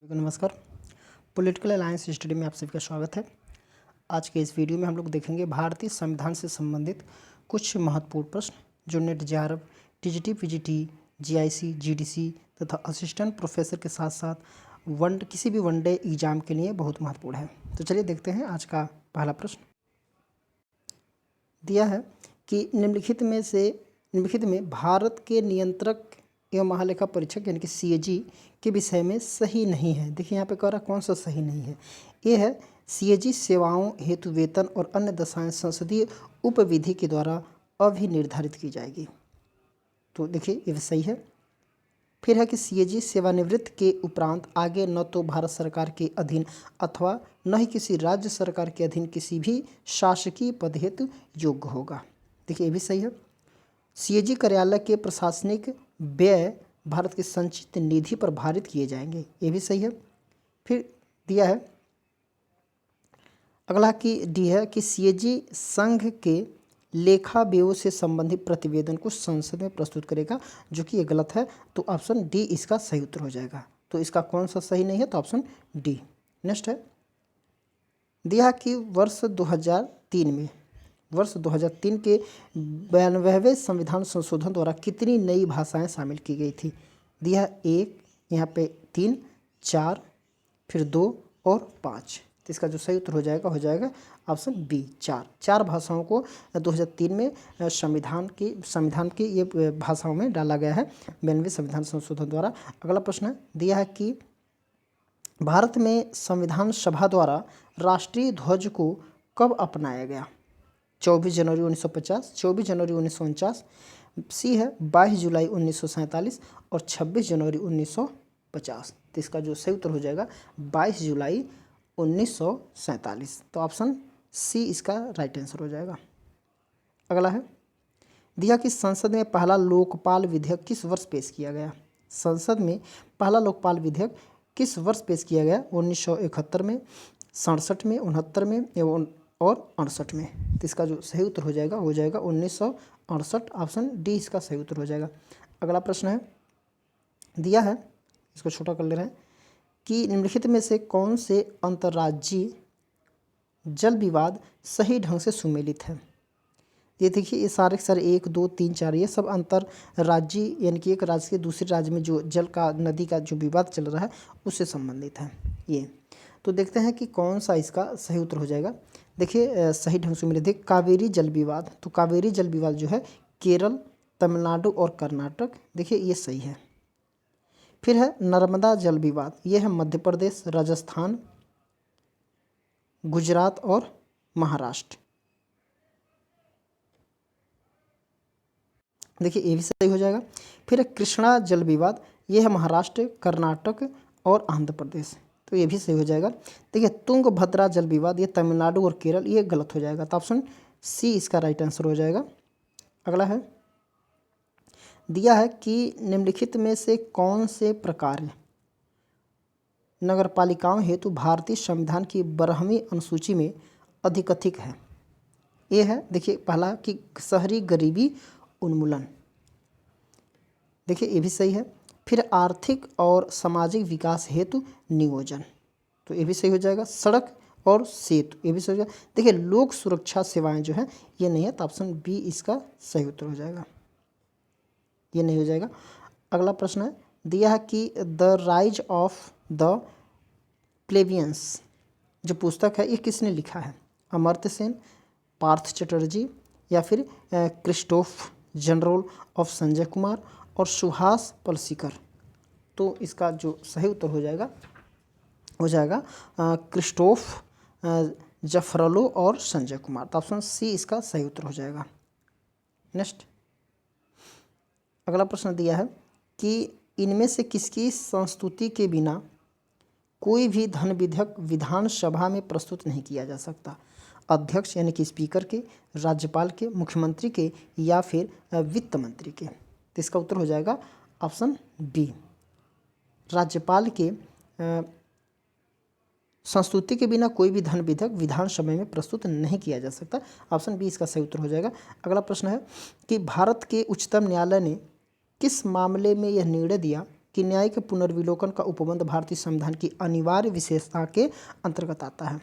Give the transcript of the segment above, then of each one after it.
नमस्कार। Political alliance study में आप सभी का स्वागत है। आज के इस वीडियो में हम लोग देखेंगे भारतीय संविधान से संबंधित कुछ महत्वपूर्ण प्रश्न जो net JRF, TGT, PGT, GIC, GDC तथा असिस्टेंट प्रोफेसर के साथ साथ किसी भी वनडे एग्जाम के लिए बहुत महत्वपूर्ण है। तो चलिए देखते हैं आज का पहला प्रश्न। दिया है कि निम्नलिखित में भारत के नियंत्रक एवं महालेखा परीक्षक यानी कि सीएजी के विषय में सही नहीं है। देखिए यहाँ पे कह रहा कौन सा सही नहीं है। ये है सीएजी सेवाओं हेतु वेतन और अन्य दशाएं संसदीय उपविधि के द्वारा अभिनिर्धारित की जाएगी। तो देखिए ये सही है। फिर है कि सीएजी सेवानिवृत्त के उपरांत आगे न तो भारत सरकार के अधीन अथवा न ही किसी राज्य सरकार के अधीन किसी भी शासकीय पद हेतु योग्य होगा। देखिए ये भी सही है। सीएजी कार्यालय के प्रशासनिक व्यय भारत की संचित निधि पर भारित किए जाएंगे। ये भी सही है। फिर दिया है अगला कि डी है कि सीएजी संघ के लेखा व्ययों से संबंधित प्रतिवेदन को संसद में प्रस्तुत करेगा, जो कि ये गलत है। तो ऑप्शन डी इसका सही उत्तर हो जाएगा। तो इसका कौन सा सही नहीं है, तो ऑप्शन डी। नेक्स्ट है दिया कि वर्ष 2003 के 92वें संविधान संशोधन द्वारा कितनी नई भाषाएं शामिल की गई थी। दिया 1, यहाँ पे 3, 4, फिर 2 और 5। तो इसका जो सही उत्तर हो जाएगा ऑप्शन बी 4 भाषाओं को 2003 में संविधान की ये भाषाओं में डाला गया है 92वें संविधान संशोधन द्वारा। अगला प्रश्न है दिया है कि भारत में संविधान सभा द्वारा राष्ट्रीय ध्वज को कब अपनाया गया। 24 जनवरी 1950, 24 जनवरी 1949, सी है 22 जुलाई 1947 और 26 जनवरी 1950। तो इसका जो सही उत्तर हो जाएगा 22 जुलाई 1947। तो ऑप्शन सी इसका राइट आंसर हो जाएगा। अगला है दिया कि संसद में पहला लोकपाल विधेयक किस वर्ष पेश किया गया। संसद में पहला लोकपाल विधेयक किस वर्ष पेश किया गया। 1971 में, 67 में, 69 में एवं और 68 में। तो इसका जो सही उत्तर हो जाएगा 1968। ऑप्शन डी इसका सही उत्तर हो जाएगा। अगला प्रश्न है दिया है, इसको छोटा कर ले रहे हैं, कि निम्नलिखित में से कौन से अंतर्राज्यीय जल विवाद सही ढंग से सुमेलित है। ये देखिए ये सारे 1, 2, 3, 4 ये सब अंतर्राज्यीय यानी कि एक राज्य से दूसरे राज्य में जो जल का नदी का जो विवाद चल रहा है उससे संबंधित है ये। तो देखते हैं कि कौन सा इसका सही उत्तर हो जाएगा। देखिए सही ढंग से मिले कावेरी जल विवाद। तो कावेरी जल विवाद जो है केरल, तमिलनाडु और कर्नाटक। देखिए ये सही है। फिर है नर्मदा जल विवाद। ये है मध्य प्रदेश, राजस्थान, गुजरात और महाराष्ट्र। देखिए ये भी सही हो जाएगा। फिर है कृष्णा जल विवाद। ये है महाराष्ट्र, कर्नाटक और आंध्र प्रदेश। तो ये भी सही हो जाएगा। देखिए तुंगभद्रा जल विवाद ये तमिलनाडु और केरल। ये गलत हो जाएगा। तो ऑप्शन सी इसका राइट आंसर हो जाएगा। अगला है दिया है कि निम्नलिखित में से कौन से प्रकार नगरपालिकाओं हेतु भारतीय संविधान की 12वीं अनुसूची में अधिकथिक है। ये है देखिए पहला कि शहरी गरीबी उन्मूलन। देखिए ये भी सही है। फिर आर्थिक और सामाजिक विकास हेतु नियोजन। तो ये भी सही हो जाएगा। सड़क और सेतु ये भी सही हो जाएगा। देखिए लोक सुरक्षा सेवाएं जो है ये नहीं है। तो ऑप्शन बी इसका सही उत्तर हो जाएगा, ये नहीं हो जाएगा। अगला प्रश्न है दिया है कि द राइज ऑफ द प्लेबियंस जो पुस्तक है ये किसने लिखा है। अमर्त्य सेन, पार्थ चटर्जी या फिर Christophe general of Sanjay Kumar और सुहास पलसीकर। तो इसका जो सही उत्तर हो जाएगा क्रिस्टोफ जफरलो और संजय कुमार। तो ऑप्शन सी इसका सही उत्तर हो जाएगा। नेक्स्ट अगला प्रश्न दिया है कि इनमें से किसकी संस्तुति के बिना कोई भी धन विधेयक विधानसभा में प्रस्तुत नहीं किया जा सकता। अध्यक्ष यानी कि स्पीकर के, राज्यपाल के, मुख्यमंत्री के या फिर वित्त मंत्री के। तो इसका उत्तर हो जाएगा ऑप्शन बी। राज्यपाल के संस्तुति के बिना कोई भी धन विधेयक विधानसभा में प्रस्तुत नहीं किया जा सकता। ऑप्शन बी इसका सही उत्तर हो जाएगा। अगला प्रश्न है कि भारत के उच्चतम न्यायालय ने किस मामले में यह निर्णय दिया कि न्याय के पुनर्विलोकन का उपबंध भारतीय संविधान की अनिवार्य विशेषता के अंतर्गत आता है?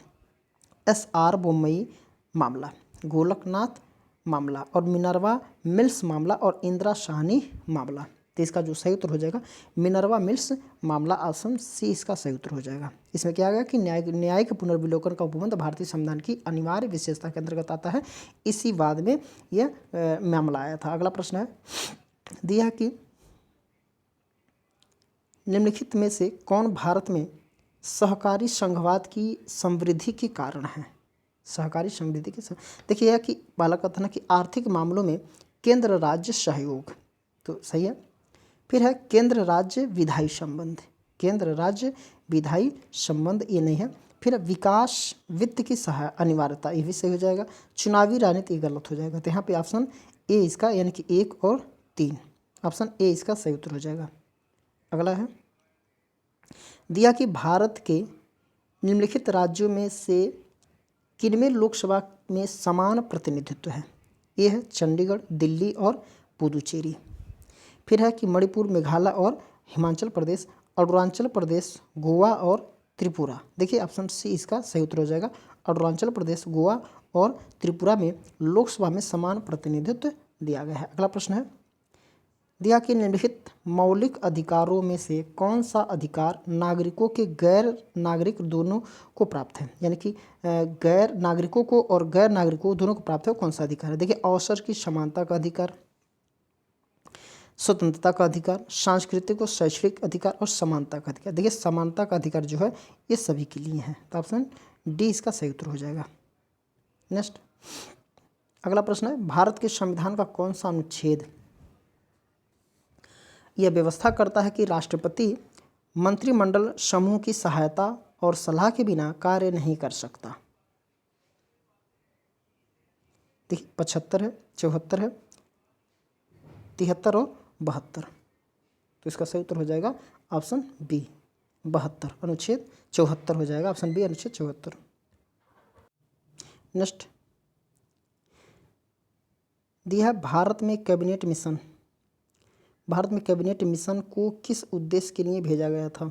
SR बोम्मई मामला, गोलकनाथ मामला और मिनर्वा मिल्स मामला और इंदिरा साहनी मामला। तो इसका जो सही उत्तर हो जाएगा मिनर्वा मिल्स मामला, ऑप्शन सी इसका सही उत्तर हो जाएगा। इसमें क्या आ गया कि न्याय के पुनर्विलोकन का उपबंध भारतीय संविधान की अनिवार्य विशेषता के अंतर्गत आता है। इसी बाद में यह मामला आया था। अगला प्रश्न है दिया कि निम्नलिखित में से कौन भारत में सहकारी संघवाद की समृद्धि के कारण है? सहकारी समृद्धि के देखिए यह कि पहला कथन है कि आर्थिक मामलों में केंद्र राज्य सहयोग, तो सही है। फिर है केंद्र राज्य विधायी संबंध, केंद्र राज्य विधायी संबंध ये नहीं है। फिर विकास वित्त की सहाय अनिवार्यता, ये भी सही हो जाएगा। चुनावी राजनीति गलत हो जाएगा। तो यहाँ पे ऑप्शन ए इसका यानी कि 1 और 3, ऑप्शन ए इसका सही उत्तर हो जाएगा। अगला है दिया कि भारत के निम्नलिखित राज्यों में से किनमें लोकसभा में समान प्रतिनिधित्व है? ये है चंडीगढ़, दिल्ली और पुदुचेरी। फिर है कि मणिपुर, मेघालय और हिमाचल प्रदेश, अरुणाचल प्रदेश, गोवा और त्रिपुरा। देखिए ऑप्शन सी इसका सही उत्तर हो जाएगा। अरुणाचल प्रदेश, गोवा और त्रिपुरा में लोकसभा में समान प्रतिनिधित्व दिया गया है। अगला प्रश्न है दिया कि निम्नलिखित मौलिक अधिकारों में से कौन सा अधिकार नागरिकों के गैर नागरिक दोनों को प्राप्त है? यानी कि गैर नागरिकों को और गैर नागरिकों दोनों को प्राप्त है, कौन सा अधिकार है? देखिए अवसर की समानता का अधिकार, स्वतंत्रता का अधिकार, सांस्कृतिक और शैक्षणिक अधिकार और समानता का अधिकार। देखिए समानता का अधिकार जो है ये सभी के लिए है, तो ऑप्शन डी इसका सही उत्तर हो जाएगा। नेक्स्ट अगला प्रश्न है भारत के संविधान का कौन सा अनुच्छेद यह व्यवस्था करता है कि राष्ट्रपति मंत्रिमंडल समूह की सहायता और सलाह के बिना कार्य नहीं कर सकता? देखिए 75 है, 74 है, 73 और 72। तो इसका सही उत्तर हो जाएगा ऑप्शन बी 72, अनुच्छेद 74 हो जाएगा। ऑप्शन बी अनुच्छेद 74। नेक्स्ट दिया है भारत में कैबिनेट मिशन, भारत में कैबिनेट मिशन को किस उद्देश्य के लिए भेजा गया था?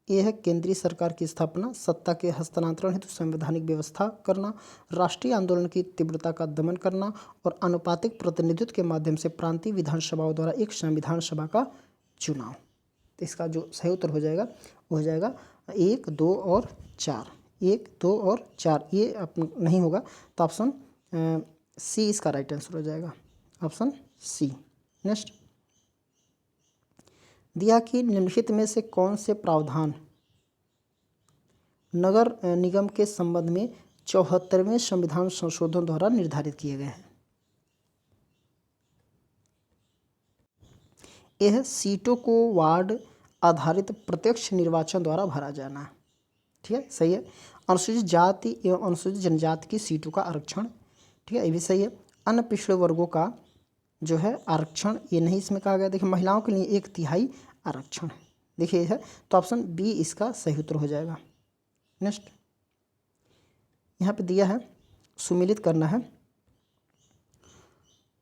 यह है केंद्रीय सरकार की स्थापना, सत्ता के हस्तांतरण हेतु संवैधानिक व्यवस्था करना, राष्ट्रीय आंदोलन की तीव्रता का दमन करना और आनुपातिक प्रतिनिधित्व के माध्यम से प्रांतीय विधानसभाओं द्वारा एक संविधान सभा का चुनाव। तो इसका जो सही उत्तर हो जाएगा वो हो जाएगा 1, 2 और 4। 1, 2 और 4 ये नहीं होगा, तो ऑप्शन सी इसका राइट आंसर हो जाएगा, ऑप्शन सी। नेक्स्ट दिया कि निम्नलिखित में से कौन से प्रावधान नगर निगम के संबंध में 74वें संविधान संशोधन द्वारा निर्धारित किए गए हैं? यह सीटों को वार्ड आधारित प्रत्यक्ष निर्वाचन द्वारा भरा जाना। ठीक है, सही है। अनुसूचित जाति एवं अनुसूचित जनजाति की सीटों का आरक्षण, ठीक है, ये भी सही है। अन्य पिछड़े वर्गों का जो है आरक्षण, ये नहीं इसमें कहा गया। देखिए महिलाओं के लिए 1/3 आरक्षण देखिए है, तो ऑप्शन बी इसका सही उत्तर हो जाएगा। नेक्स्ट यहाँ पे दिया है सुमिलित करना है,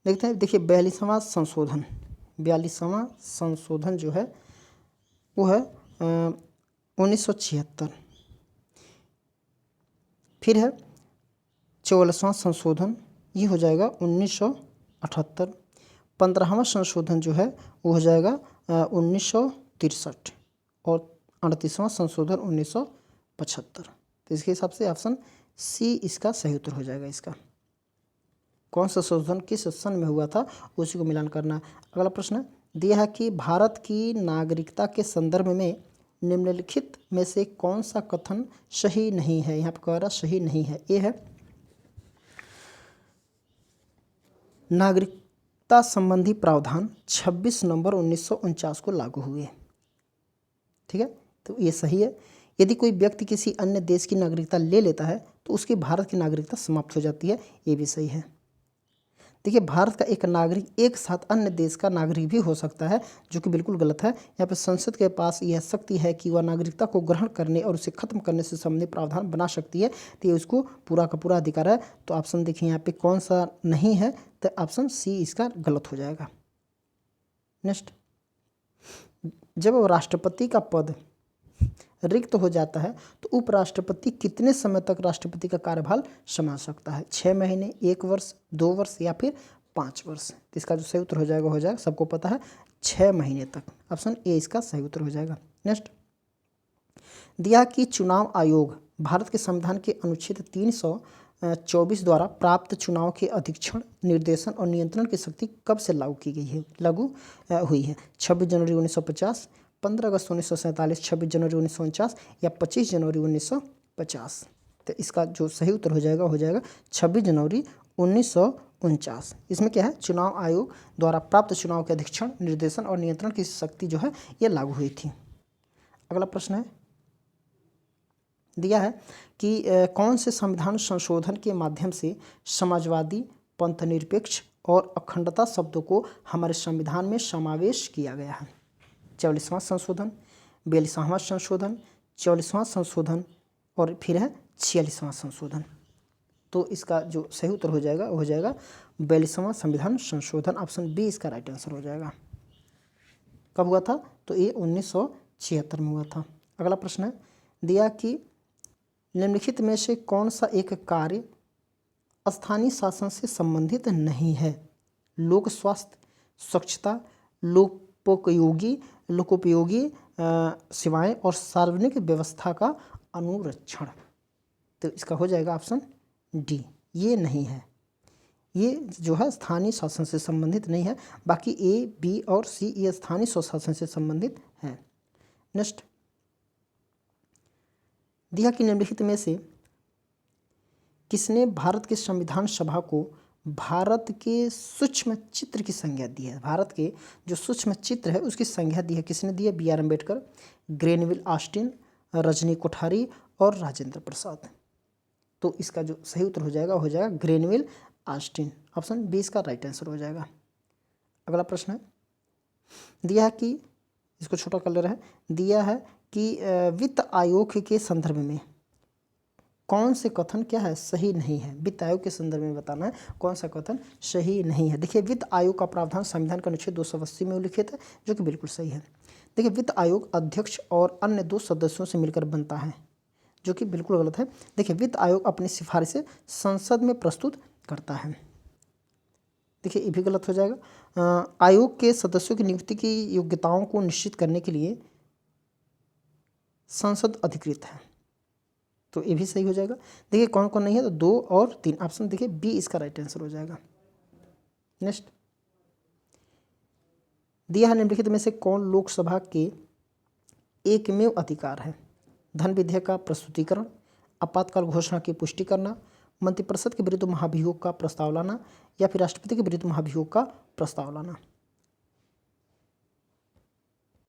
देखते हैं। देखिए 42वां संशोधन, 42वां संशोधन जो है वो है 1976। फिर है 44वां संशोधन, ये हो जाएगा 1978। 15वां संशोधन जो है वो हो जाएगा 1963 और 38वां संशोधन 1975। तो इसके हिसाब से ऑप्शन सी इसका सही उत्तर हो जाएगा। इसका कौन सा संशोधन किस सन में हुआ था उसी को मिलान करना। अगला प्रश्न दिया है कि भारत की नागरिकता के संदर्भ में निम्नलिखित में से कौन सा कथन सही नहीं है? यहाँ पर कह रहा सही नहीं है। ये है नागरिकता संबंधी प्रावधान 26 नवंबर 1949 को लागू हुए। ठीक है, तो ये सही है। यदि कोई व्यक्ति किसी अन्य देश की नागरिकता ले लेता है तो उसकी भारत की नागरिकता समाप्त हो जाती है, ये भी सही है। देखिए भारत का एक नागरिक एक साथ अन्य देश का नागरिक भी हो सकता है, जो कि बिल्कुल गलत है। यहाँ पर संसद के पास यह शक्ति है कि वह नागरिकता को ग्रहण करने और उसे खत्म करने से संबंधित प्रावधान बना सकती है, तो ये उसको पूरा का पूरा अधिकार है। तो ऑप्शन देखिए यहाँ पे कौन सा नहीं है, तो ऑप्शन सी इसका गलत हो जाएगा। नेक्स्ट जब राष्ट्रपति का पद रिक्त हो जाता है तो उपराष्ट्रपति कितने समय तक राष्ट्रपति का कार्यभार संभाल सकता है? 6 महीने, 1 वर्ष, 2 वर्ष या फिर 5 वर्ष। तो इसका जो सही उत्तर हो जाएगा सबको पता है 6 महीने तक। ऑप्शन ए इसका सही उत्तर हो जाएगा। नेक्स्ट दिया कि चुनाव आयोग भारत के संविधान के अनुच्छेद 324 द्वारा प्राप्त चुनाव के अधीक्षण, निर्देशन और नियंत्रण की शक्ति कब से लागू की गई है, लागू हुई है? 26 जनवरी 1950, 15 अगस्त 1947, 26 जनवरी 1949 या 25 जनवरी 1950। तो इसका जो सही उत्तर हो जाएगा 26 जनवरी 1949। इसमें क्या है? चुनाव आयोग द्वारा प्राप्त चुनाव के अधीक्षण, निर्देशन और नियंत्रण की शक्ति जो है ये लागू हुई थी। अगला प्रश्न है दिया है कि कौन से संविधान संशोधन के माध्यम से समाजवादी, पंथनिरपेक्ष और अखंडता शब्दों को हमारे संविधान में समावेश किया गया है? 44वां संशोधन, 42वां संशोधन, 44वां संशोधन और फिर है 46वां संशोधन। तो इसका जो सही उत्तर हो जाएगा 42वां संविधान संशोधन। ऑप्शन बी इसका राइट आंसर हो जाएगा। कब हुआ था? तो ये 1976 में हुआ था। अगला प्रश्न है दिया कि निम्नलिखित में से कौन सा एक कार्य स्थानीय शासन से संबंधित नहीं है? लोक स्वास्थ्य, स्वच्छता, लोकोपयोगी सेवाएं और सार्वजनिक व्यवस्था का अनुरक्षण। तो इसका हो जाएगा ऑप्शन डी, ये नहीं है। ये जो है स्थानीय शासन से संबंधित नहीं है। बाकी ए, बी और सी ये स्थानीय स्वशासन से संबंधित है। नेक्स्ट दिया कि निम्नलिखित में से किसने भारत के संविधान सभा को भारत के सूक्ष्म चित्र की संज्ञा दी है? भारत के जो सूक्ष्म चित्र है उसकी संज्ञा दी है किसने दी है? B R Ambedkar, Granville Austin, Rajni Kothari और राजेंद्र प्रसाद। तो इसका जो सही उत्तर हो जाएगा ग्रेनविल ऑस्टिन। ऑप्शन बी इसका राइट आंसर हो जाएगा। अगला प्रश्न है दिया है कि इसको छोटा कर ले रहा है, दिया है कि वित्त आयोग के संदर्भ में कौन से कथन क्या है? सही नहीं है। वित्त आयोग के संदर्भ में बताना है कौन सा कथन सही नहीं है। देखिए वित्त आयोग का प्रावधान संविधान का अनुच्छेद 280 में उल्लिखित है, जो कि बिल्कुल सही है। देखिए वित्त आयोग अध्यक्ष और अन्य 2 सदस्यों से मिलकर बनता है, जो कि बिल्कुल गलत है। देखिए वित्त आयोग अपनी सिफारिशें संसद में प्रस्तुत करता है। देखिए ये भी गलत हो जाएगा। आयोग के सदस्यों की नियुक्ति की योग्यताओं को निश्चित करने के लिए संसद अधिकृत है। तो ये भी सही हो जाएगा। देखिए कौन कौन नहीं है? तो 2 और 3। ऑप्शन देखिए बी इसका राइट आंसर हो जाएगा। नेक्स्ट दिया है निम्नलिखित में से कौन लोकसभा के एकमेव अधिकार है? धन विधेयक का प्रस्तुतिकरण, आपातकाल घोषणा की पुष्टि करना, मंत्रिपरिषद के विरुद्ध महाभियोग का प्रस्ताव लाना या फिर राष्ट्रपति के विरुद्ध महाभियोग का प्रस्ताव लाना।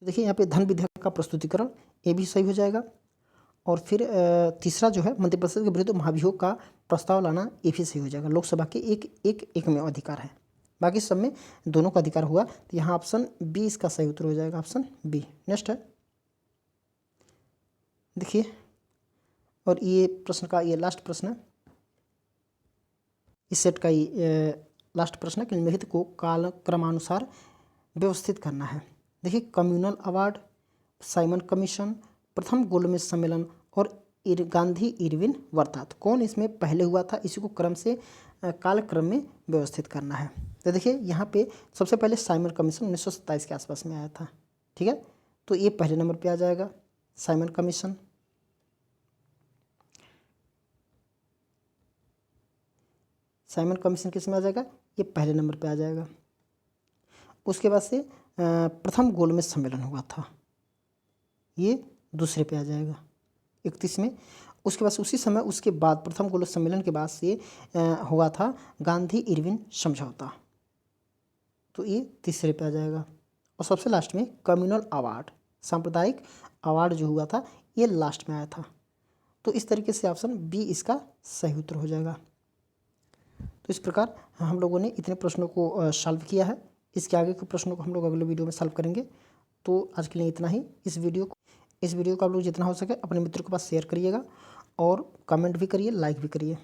देखिए यहाँ पे धन विधेयक का प्रस्तुतिकरण, ये भी सही हो जाएगा। और फिर तीसरा जो है मंत्रिपरिषद के विरुद्ध महाभियोग का प्रस्ताव लाना, ये भी सही हो जाएगा। लोकसभा के एक में अधिकार है, बाकी सब में दोनों का अधिकार हुआ। तो यहाँ ऑप्शन बी इसका सही उत्तर हो जाएगा, ऑप्शन बी। नेक्स्ट है देखिए, और ये प्रश्न का ये लास्ट प्रश्न है, इस सेट का ये लास्ट प्रश्न है कि निम्नलिखित को कालक्रमानुसार व्यवस्थित करना है। देखिए कम्युनल अवार्ड, साइमन कमीशन, प्रथम गोलमेज सम्मेलन और गांधी इरविन वर्तात, कौन इसमें पहले हुआ था? इसी को क्रम से कालक्रम में व्यवस्थित करना है। तो देखिए यहाँ पे सबसे पहले साइमन कमीशन 1927 के आसपास में आया था। ठीक है, तो ये पहले नंबर पे आ जाएगा साइमन कमीशन। साइमन कमीशन किस में आ जाएगा? ये पहले नंबर पे आ जाएगा। उसके बाद से प्रथम गोलमेज सम्मेलन हुआ था, ये दूसरे पे आ जाएगा 31 में। उसके बाद उसी समय उसके बाद प्रथम गोलमेज सम्मेलन के बाद से हुआ था गांधी इरविन समझौता, तो ये तीसरे पे आ जाएगा। और सबसे लास्ट में कम्युनल अवार्ड, सांप्रदायिक अवार्ड जो हुआ था, ये लास्ट में आया था। तो इस तरीके से ऑप्शन बी इसका सही उत्तर हो जाएगा। तो इस प्रकार हम लोगों ने इतने प्रश्नों को सॉल्व किया है। इसके आगे के प्रश्नों को हम लोग अगले वीडियो में सॉल्व करेंगे। तो आज के लिए इतना ही। इस वीडियो को आप लोग जितना हो सके अपने मित्रों के पास शेयर करिएगा और कमेंट भी करिए, लाइक भी करिए।